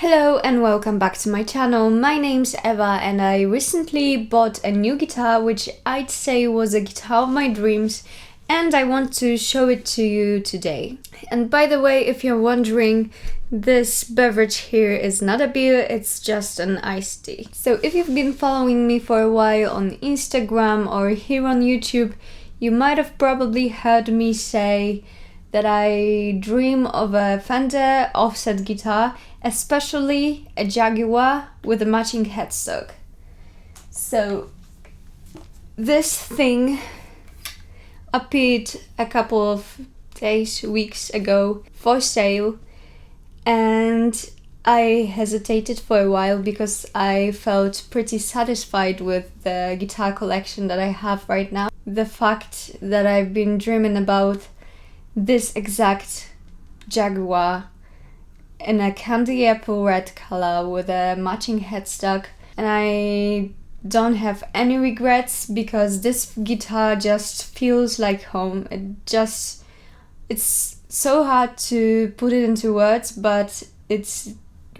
Hello and welcome back to my channel. My name's Eva and I recently bought a new guitar which I'd say was a guitar of my dreams, and I want to show it to you today. And by the way, if you're wondering, this beverage here is not a beer, it's just an iced tea. So if you've been following me for a while on Instagram or here on YouTube, you might have probably heard me say that I dream of a Fender offset guitar, especially a Jaguar with a matching headstock. So this thing appeared a couple of days, weeks ago for sale, and I hesitated for a while because I felt pretty satisfied with the guitar collection that I have right now. The fact that I've been dreaming about this exact Jaguar in a Candy Apple Red color with a matching headstock, and I don't have any regrets because this guitar just feels like home. It's so hard to put it into words, but it's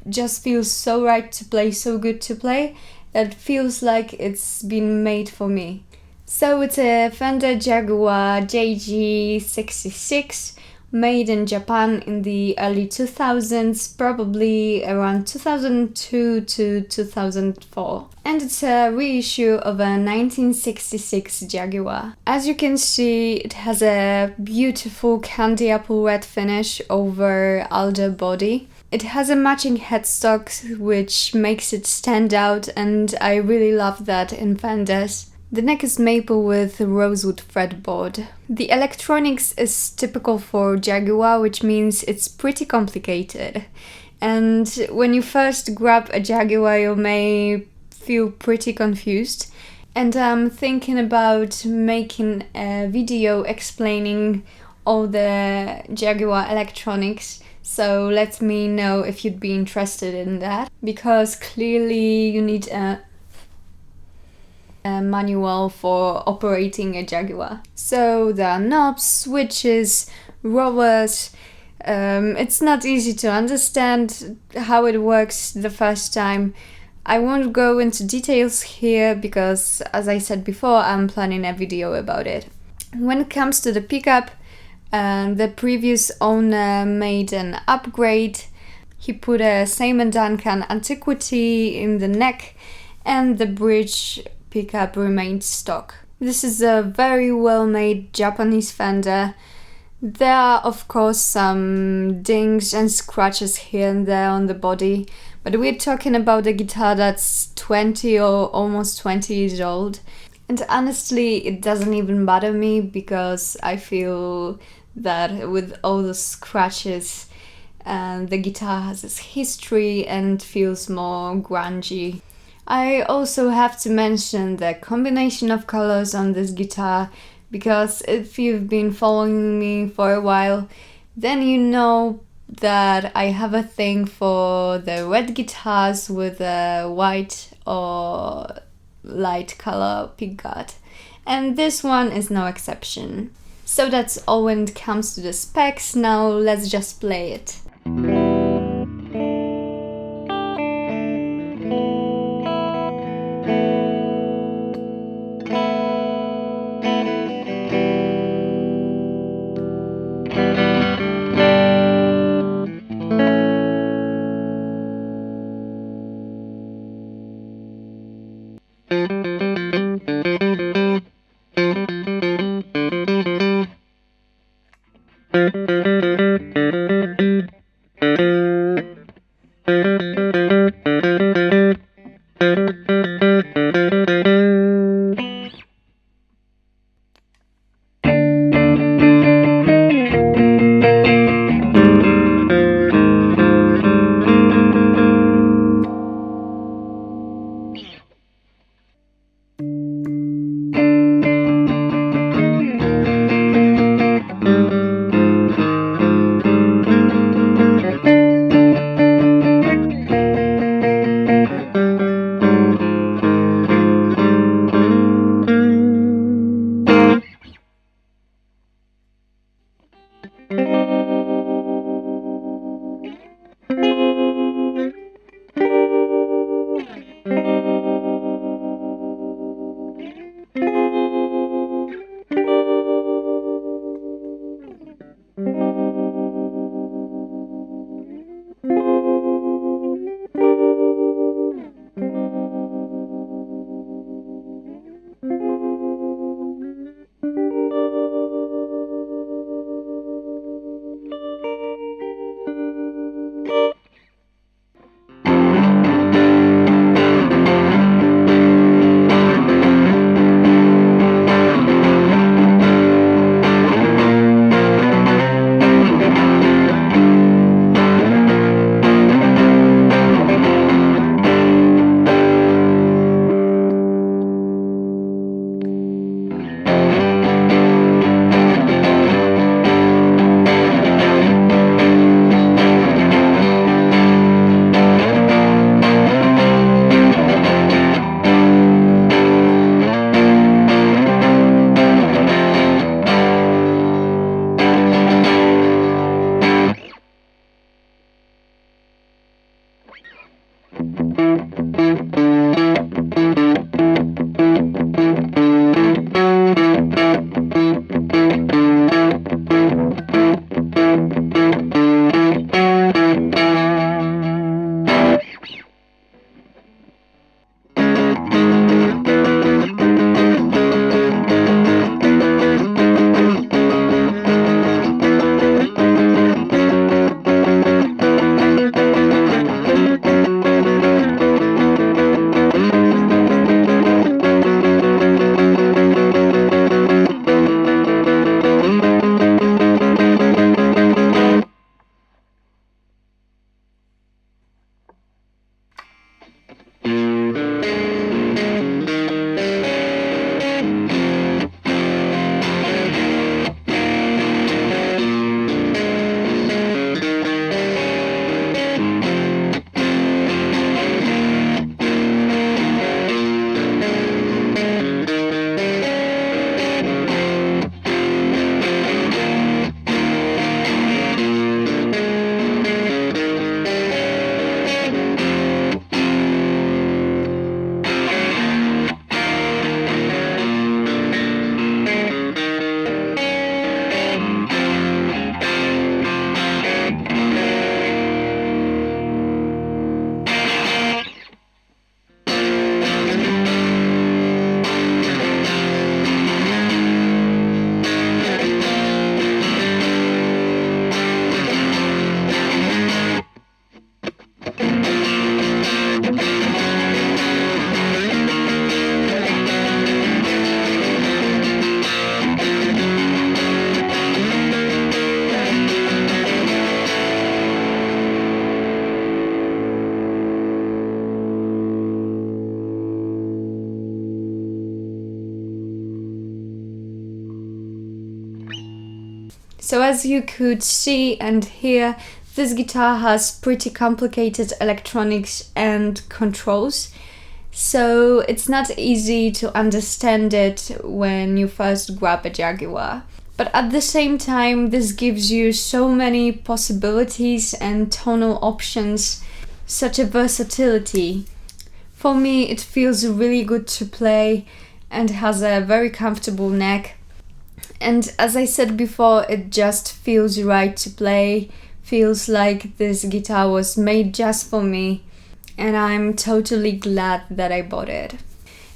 just feels so right to play, so good to play, that it feels like it's been made for me. So it's a Fender Jaguar JG-66 made in Japan in the early 2000s, probably around 2002 to 2004. And it's a reissue of a 1966 Jaguar. As you can see, it has a beautiful candy apple red finish over alder body. It has a matching headstock which makes it stand out, and I really love that in Fenders. The neck is maple with rosewood fretboard. The electronics is typical for Jaguar, which means it's pretty complicated. And when you first grab a Jaguar, you may feel pretty confused. And I'm thinking about making a video explaining all the Jaguar electronics. So let me know if you'd be interested in that, because clearly you need a manual for operating a Jaguar. So there are knobs, switches, rollers. It's not easy to understand how it works the first time. I won't go into details here because, as I said before, I'm planning a video about it. When it comes to the pickup, the previous owner made an upgrade. He put a Simon Duncan Antiquity in the neck, and the bridge pickup remained stock. This is a very well made Japanese Fender. There are of course some dings and scratches here and there on the body, but we're talking about a guitar that's 20 or almost 20 years old. And honestly, it doesn't even bother me because I feel that with all the scratches, the guitar has its history and feels more grungy. I also have to mention the combination of colors on this guitar, because if you've been following me for a while, then you know that I have a thing for the red guitars with a white or light color pickguard, and this one is no exception. So that's all when it comes to the specs. Now let's just play it. So as you could see and hear, this guitar has pretty complicated electronics and controls, so it's not easy to understand it when you first grab a Jaguar. But at the same time, this gives you so many possibilities and tonal options, such a versatility. For me, it feels really good to play and has a very comfortable neck. And as I said before, it just feels right to play, feels like this guitar was made just for me, and I'm totally glad that I bought it.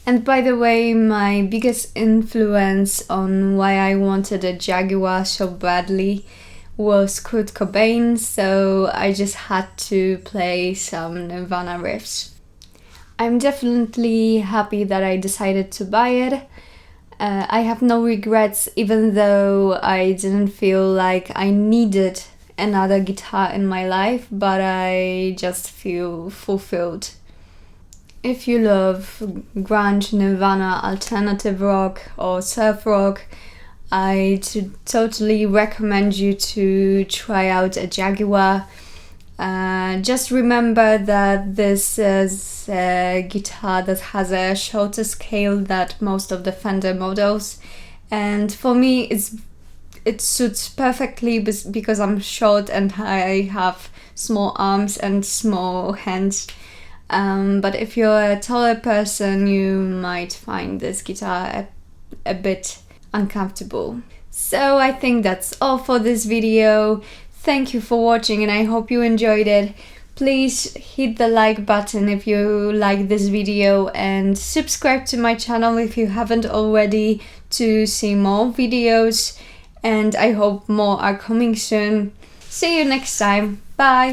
And by the way, my biggest influence on why I wanted a Jaguar so badly was Kurt Cobain, so I just had to play some Nirvana riffs. I'm definitely happy that I decided to buy it. I have no regrets, even though I didn't feel like I needed another guitar in my life, but I just feel fulfilled. If you love grunge, Nirvana, alternative rock or surf rock, I totally recommend you to try out a Jaguar. Just remember that this is a guitar that has a shorter scale than most of the Fender models, and for me it suits perfectly because I'm short and I have small arms and small hands. But if you're a taller person, you might find this guitar a bit uncomfortable. So I think that's all for this video. Thank you for watching and I hope you enjoyed it. Please hit the like button if you like this video and subscribe to my channel if you haven't already to see more videos, and I hope more are coming soon. See you next time. Bye!